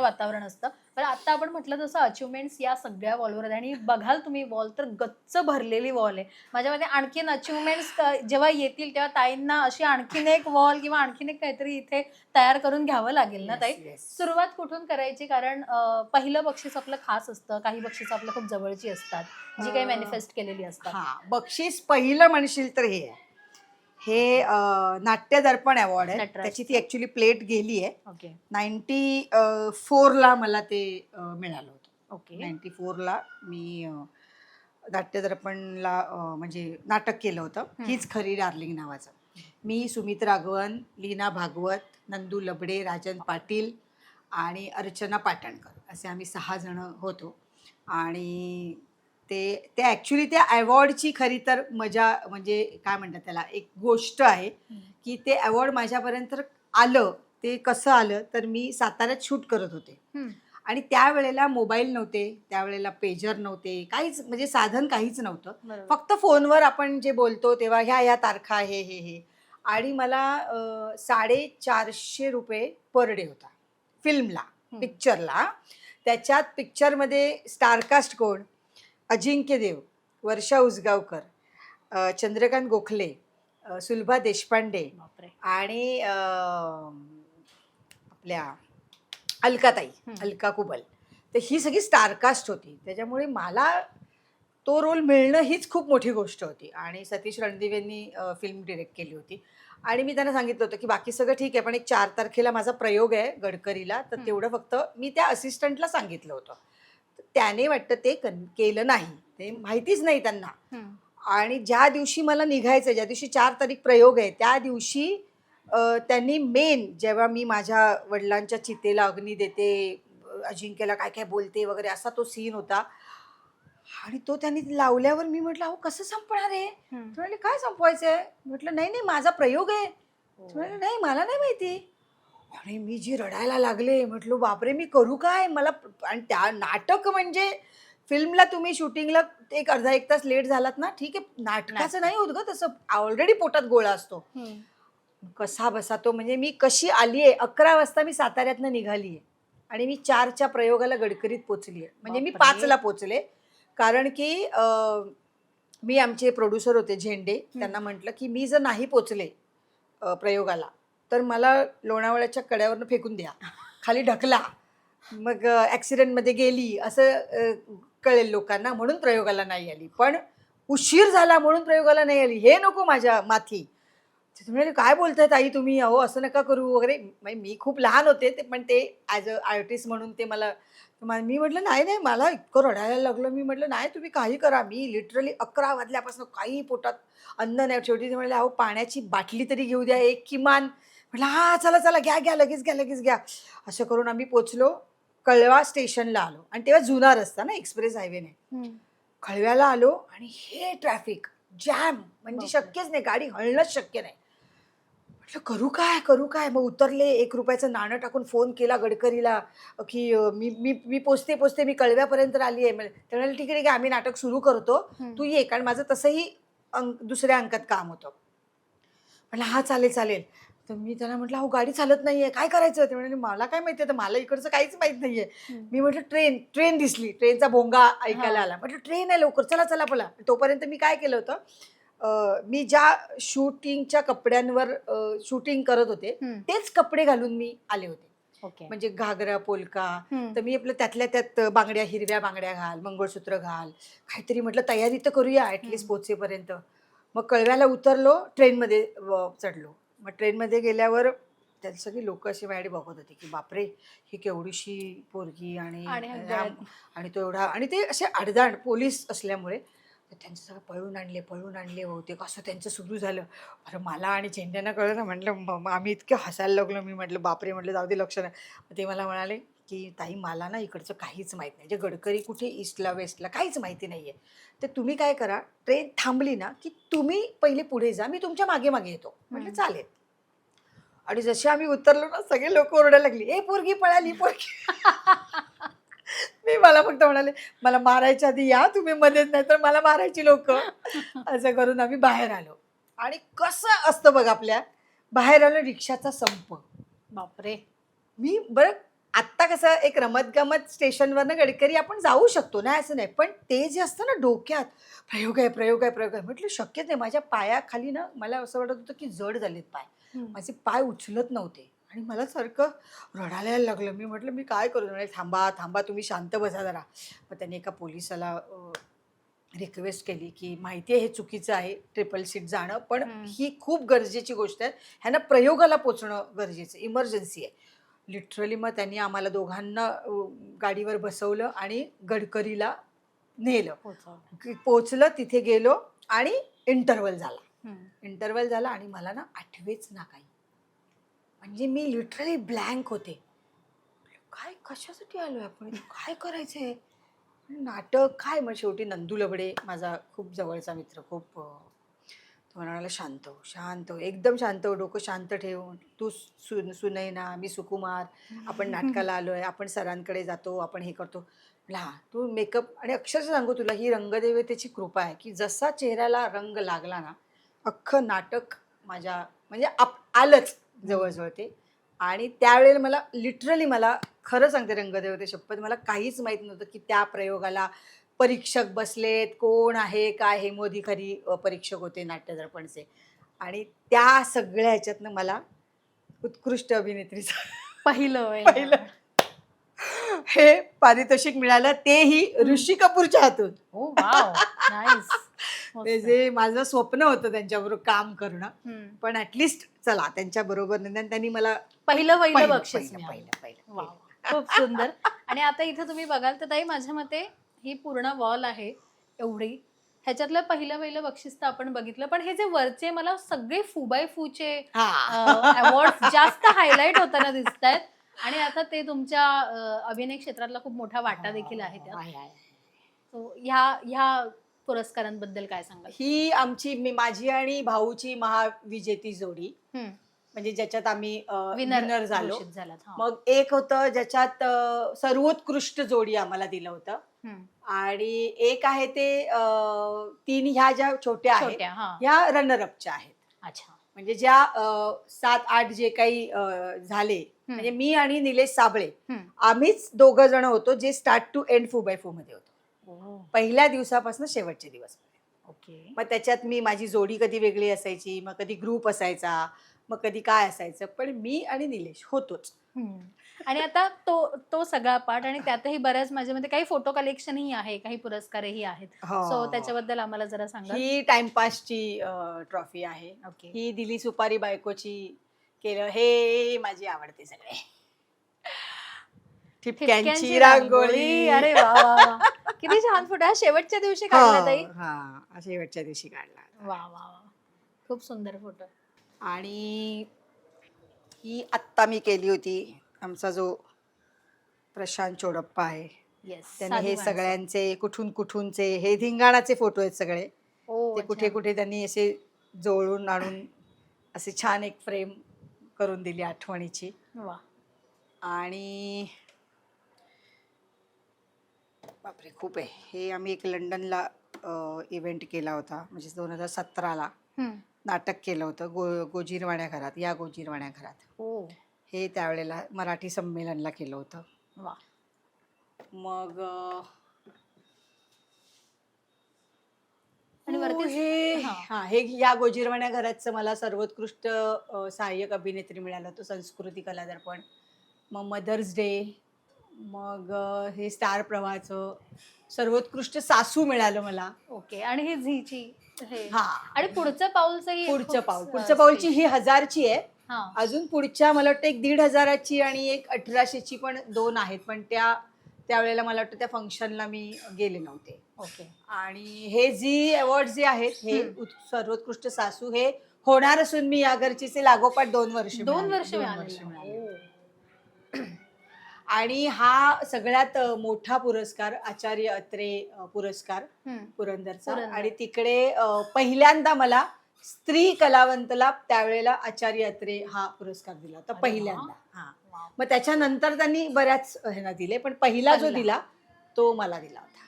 वातावरण असतं. पण आता आपण म्हटलं तसं अचिव्हमेंट्स या सगळ्या वॉलवर आहेत आणि बघाल तुम्ही वॉल तर गच्च भरलेली वॉल आहे. माझ्या मते आणखीन अचिव्हमेंट्स जेव्हा येतील तेव्हा ताईंना अशी आणखीन एक वॉल किंवा आणखीन एक काहीतरी इथे तयार करून घ्यावं लागेल ना ताई? Yes yes. सुरुवात कुठून करायची? कारण पहिलं बक्षीस आपलं खास असतं, काही बक्षीस आपल्या खूप जवळची असतात, जी काही मॅनिफेस्ट केलेली असतात. हा, बक्षीस पहिलं म्हणशील तर हे आहे. हे नाट्य दर्पण अवॉर्ड आहे. नटराज. त्याची ती ऍक्च्युली प्लेट गेली आहे. ओके. 94ला मला ते मिळालं होतं. ओके. 94ला मी नाट्य दर्पणला म्हणजे नाटक केलं होतं, हीच खरी डार्लिंग नावाचं. मी, सुमित राघवन, लीना भागवत, नंदू लबडे, राजन पाटील आणि अर्चना पाटणकर असे आम्ही 6 जण होतो. आणि ते ते ॲक्च्युली त्या अवॉर्डची खरी तर मजा म्हणजे काय म्हणतात त्याला, एक गोष्ट आहे की ते अवॉर्ड माझ्यापर्यंत आलं. ते कसं आलं तर मी साताऱ्यात शूट करत होते आणि त्यावेळेला मोबाईल नव्हते, त्यावेळेला पेजर नव्हते, काहीच म्हणजे साधन काहीच नव्हतं. बरोबर. फक्त फोनवर आपण जे बोलतो तेव्हा ह्या तारखा हे आणि मला 450 रुपये पर डे होता फिल्मला, पिक्चरला. त्याच्यात पिक्चरमध्ये स्टारकास्ट कोण? अजिंक्य देव, वर्षा उसगावकर, चंद्रकांत गोखले, सुलभा देशपांडे बापरे. आणि आपल्या अलकाताई, अलका कुबल. तर ही सगळी स्टारकास्ट होती. त्याच्यामुळे मला तो रोल मिळणं हीच खूप मोठी गोष्ट होती. आणि सतीश रणदिवे यांनी फिल्म डिरेक्ट केली होती. आणि मी त्यांना सांगितलं होतं की बाकी सगळं ठीक आहे, पण एक 4 तारखेला माझा प्रयोग आहे गडकरीला, तर तेवढं फक्त मी त्या असिस्टंटला सांगितलं होतं. त्याने वाटतं ते केलं नाही, ते माहितीच नाही त्यांना. आणि ज्या दिवशी मला निघायचं, ज्या दिवशी 4 तारीख प्रयोग आहे, त्या दिवशी त्यांनी जेव्हा मी माझ्या वडिलांच्या चितेला अग्नी देते, अजिंक्यला काय काय बोलते वगैरे असा तो सीन होता. आणि तो त्यांनी लावल्यावर मी म्हटलं, अहो कसं संपणार आहे? ते म्हणाले, काय संपवायचं आहे? म्हटलं, नाही नाही माझा प्रयोग आहे. ते म्हणाले, नाही मला नाही माहिती. आणि मी जी रडायला लागले, म्हटलं बापरे मी करू काय? मला आणि त्या नाटक म्हणजे फिल्मला तुम्ही शूटिंगला एक अर्धा एक तास लेट झालात ना, ठीक आहे, नाटकाचं नाही होत ग तसं, ऑलरेडी पोटात गोळा असतो. कसा बसा तो, म्हणजे मी कशी आलीये, 11 वाजता मी साताऱ्यातनं निघालीये आणि मी 4च्या प्रयोगाला गडकरीत पोचलीये. म्हणजे मी 5ला पोचले. कारण की मी, आमचे प्रोड्युसर होते झेंडे, त्यांना म्हटलं की मी जर नाही पोचले प्रयोगाला तर मला लोणावळ्याच्या कड्यावरनं फेकून द्या, खाली ढकला, मग ॲक्सिडेंटमध्ये गेली असं कळेल लोकांना, म्हणून प्रयोगाला नाही आली. पण उशीर झाला म्हणून प्रयोगाला नाही आली हे नको माझ्या माथी. ते म्हणाले, काय बोलताय ताई तुम्ही, अहो असं नका करू वगैरे. मी खूप लहान होते ते, पण ते ॲज अ आर्टिस्ट म्हणून ते मला, मी म्हटलं नाही नाही मला इतकं रडायला लागलं. मी म्हटलं नाही तुम्ही काही करा, मी लिटरली 11 वाजल्यापासून काही पोटात अन्न नाही. शेवटी ते म्हणाले, अहो पाण्याची बाटली तरी घेऊ द्या एक किमान. म्हटलं हा चला चला घ्या घ्या लगेच घ्या. असं करून आम्ही पोचलो, कळवा स्टेशनला आलो. आणि तेव्हा जुना रस्ता ना, एक्सप्रेस हायवेने. कळव्याला आलो आणि हे ट्रॅफिक जॅम, म्हणजे शक्यच नाही, गाडी हलणंच शक्य नाही. म्हटलं करू काय. मग उतरले, 1 रुपयाचं नाणं टाकून फोन केला गडकरीला की मी पोचते मी कळव्यापर्यंत आली आहे. ते म्हणाले ठीक आहे आम्ही नाटक सुरू करतो, तू ये, कारण माझं तसंही दुसऱ्या अंकात काम होतं. म्हटलं हा चालेल. तर मी त्यांना म्हटलं, अहो गाडी चालत नाहीये, काय करायचं? ते म्हणाले, मला काय माहिती, तर मला इकडचं काहीच माहित नाहीये. मी म्हटलं ट्रेन दिसली, ट्रेनचा भोंगा ऐकायला आला. म्हटलं ट्रेन आहे, लवकर चला बोला. तोपर्यंत मी काय केलं होतं, मी ज्या शूटिंगच्या कपड्यांवर शूटिंग करत होते तेच कपडे घालून मी आले होते. म्हणजे घागरा पोलका. तर मी आपलं त्यातल्या त्यात बांगड्या, हिरव्या बांगड्या घाल, मंगळसूत्र घाल, काहीतरी म्हटलं तयारी तर करूया ॲटलिस्ट पोचेपर्यंत. मग कळव्याला उतरलो, ट्रेनमध्ये चढलो. मग ट्रेनमध्ये गेल्यावर त्या सगळी लोक अशी माझ्याकडे बघत होती की बापरे ही केवढीशी पोरगी आणि तो एवढा, आणि ते असे अडदाड पोलीस असल्यामुळे त्यांचं सगळं पळून आणले होते, कसं त्यांचं सुरू झालं. बरं मला आणि झेंड्यांना कळलं ना, म्हटलं आम्ही इतकं हसायला लागलो. मी म्हटलं बापरे, म्हटलं जाऊ दे लक्ष नाही. ते मला म्हणाले की ताई मला ना इकडचं काहीच माहीत नाही, म्हणजे गडकरी कुठे ईस्टला वेस्टला काहीच माहिती नाही आहे, तर तुम्ही काय करा, ट्रेन थांबली ना की तुम्ही पहिले पुढे जा, मी तुमच्या मागे येतो. म्हटलं चालेल. आणि जसे आम्ही उतरलो ना, सगळे लोक ओरडायला लागली, ए पोरगी पळाली पोरगी. मला फक्त म्हणाले, मला मारायच्या आधी या तुम्ही मध्येच, नाही तर मला मारायची लोक. असं करून आम्ही बाहेर आलो. आणि कसं असतं बघ, आपल्या बाहेर आलो, रिक्षाचा संप. बापरे. मी बरं आत्ता कसं एक रमत-गमत स्टेशनवरनं गडकरी आपण जाऊ शकतो ना, असं नाही. पण ते जे असतं ना डोक्यात, प्रयोग आहे, प्रयोग आहे, प्रयोग आहे. म्हटलं शक्यच नाही. माझ्या पायाखाली ना मला असं वाटत होतं, की जड झालेत पाय. हम्म. माझे पाय उचलत नव्हते आणि मला सारखं रडायला लागलं. मी म्हटलं, "मी काय करू?" म्हणे, "थांबा, थांबा, तुम्ही शांत बसा जरा." मग त्यांनी एका पोलिसाला रिक्वेस्ट केली, की माहिती आहे हे चुकीचं आहे ट्रिपल सीट जाणं, पण ही खूप गरजेची गोष्ट आहे. ह्यांना प्रयोगाला पोचणं गरजेचं आहे, इमर्जन्सी आहे. लिटरली मग त्यांनी आम्हाला दोघांना गाडीवर बसवलं आणि गडकरीला नेलं. पोचलं, तिथे गेलो आणि इंटरव्हल झाला. इंटरव्हल झाला आणि मला ना आठवेच ना काही. म्हणजे मी लिटरली ब्लँक होते. काय कशासाठी आलोय आपण इथे? काय करायचंय? नाटक काय? मग शेवटी नंदू लबडे माझा खूप जवळचा मित्र, खूप तो म्हणाला, शांत हो, शांत हो, एकदम शांत हो, डोकं शांत ठेवून. तू सुनैना, मी सुकुमार, आपण नाटकाला आलोय, आपण सरांकडे जातो, आपण हे करतो. म्हणलं, हा तू मेकअप. आणि अक्षरशः सांगू तुला, ही रंगदेवतेची कृपा आहे की जसा चेहऱ्याला रंग लागला ना, अख्खं नाटक माझ्या म्हणजे आलंच जवळजवळ ते. आणि त्यावेळेला मला लिटरली, मला खरं सांगते रंगदेवते शपथ, मला काहीच माहित नव्हतं की त्या प्रयोगाला परीक्षक बसलेत, कोण आहे काय. हे मोदी खरी परीक्षक होते नाट्यदर्पणचे. आणि त्या सगळ्या ह्याच्यातनं मला उत्कृष्ट अभिनेत्रीचं पहिलं हे पारितोषिक मिळालं, तेही ऋषी कपूरच्या हातून. ओ वाव, नाईस. ते जे माझं स्वप्न होतं त्यांच्याबरोबर काम करणं, पण ऍटलिस्ट चला त्यांच्याबरोबर निदान त्यांनी मला पहिलं पहिलं बक्षीस पहिलं मिळालं. पहिलं पहिलं वाव, खूप सुंदर. आणि आता इथे तुम्ही बघाल तर ताई, माझ्या मते ही पूर्ण वॉल आहे एवढी, ह्याच्यातलं पहिलं बक्षीस तर आपण बघितलं, पण हे जे वरचे मला सगळे फू बाय फूचे अवॉर्ड जास्त हायलाइट होताना दिसत आहेत. आणि आता ते तुमच्या अभिनय क्षेत्रातला खूप मोठा वाटा देखील आहे त्यात. So ह्या पुरस्कारांबद्दल काय सांगाल? ही आमची माझी आणि भाऊची महाविजेती जोडी, म्हणजे ज्याच्यात आम्ही विनर झालो. घोषित झालात. हा. मग एक होतं ज्याच्यात सर्वोत्कृष्ट जोडी आम्हाला दिलं होतं. आणि एक आहे ते 3 ह्या ज्या छोट्या आहेत छोट्या, हा. ह्या रनरअपच्या आहेत. अच्छा. म्हणजे ज्या 7-8 जे काही झाले, म्हणजे मी आणि निलेश साबळे आम्हीच दोघं जण होतो जे स्टार्ट टू एंड फू बाय फू मध्ये होतो, पहिल्या दिवसापासून शेवटच्या दिवस. ओके. मग त्याच्यात मी माझी जोडी कधी वेगळी असायची, मग कधी ग्रुप असायचा, मग कधी काय असायचं, पण मी आणि निलेश होतोच. आणि आता तो सगळा पार्ट, आणि त्यातही बऱ्याच माझ्या मध्ये काही फोटो कलेक्शनही आहे, काही पुरस्कारही आहेत. सो त्याच्याबद्दल आम्हाला जरा सांगा. ही टाइमपासची ट्रॉफी आहे. ओके. ही दिली सुपारी बायकोची केलं, हे माझी आवडते सगळे. ठिपक्यांची रांगोळी. अरे वा वा वा, किती छान फोटो. हा शेवटच्या दिवशी काढला ताई? हा, शेवटच्या दिवशी काढला. वा वा वा, खूप सुंदर फोटो. आणि ही आत्ता मी केली होती, आमचा जो प्रशांत चोडप्पा आहे, त्याने हे सगळ्यांचे कुठूनचे हे धिंगाणाचे फोटो आहेत सगळे. ते कुठे कुठे त्यांनी असे जोडून आणून असे छान एक फ्रेम करून दिली आठवणीची. वा. आणि बापरे खूप आहे. हे आम्ही एक लंडनला इव्हेंट केला होता, म्हणजे 2017ला नाटक केलं होतं गोजीरवाण्या घरात, या गोजीरवाण्या घरात. हे त्यावेळेला मराठी संमेलनला केलं होतं. वा. मग आणि वरती हे या गोजीरवाण्या घराचं मला सर्वोत्कृष्ट सहाय्यक अभिनेत्री मिळालं होतं, संस्कृती कला दर्पण. मग मदर्स डे, मग हे स्टार प्रवाहाचं सर्वोत्कृष्ट सासू मिळालं मला. ओके. आणि ही झीची हा. आणि पुढचं पाऊलची ही 1000ची आहे. अजून पुढच्या मला वाटतं एक 1500ची आणि एक 1800ची पण 2 आहेत, पण त्यावेळेला मला वाटतं त्या फंक्शनला मी गेले नव्हते. ओके. आणि हे झी अवॉर्ड जे आहेत, हे सर्वोत्कृष्ट सासू हे होणार असून मी या घरचीचे लागोपाठ 2 वर्ष मिळाले. आणि हा सगळ्यात मोठा पुरस्कार आचार्य अत्रे पुरस्कार पुरंदरचा. आणि तिकडे पहिल्यांदा मला स्त्री कलावंतला त्यावेळेला आचार्य अत्रे हा पुरस्कार दिला होता पहिल्यांदा. मग त्याच्यानंतर त्यांनी बऱ्याच ह्यांना दिले, पण पहिला जो दिला तो मला दिला होता.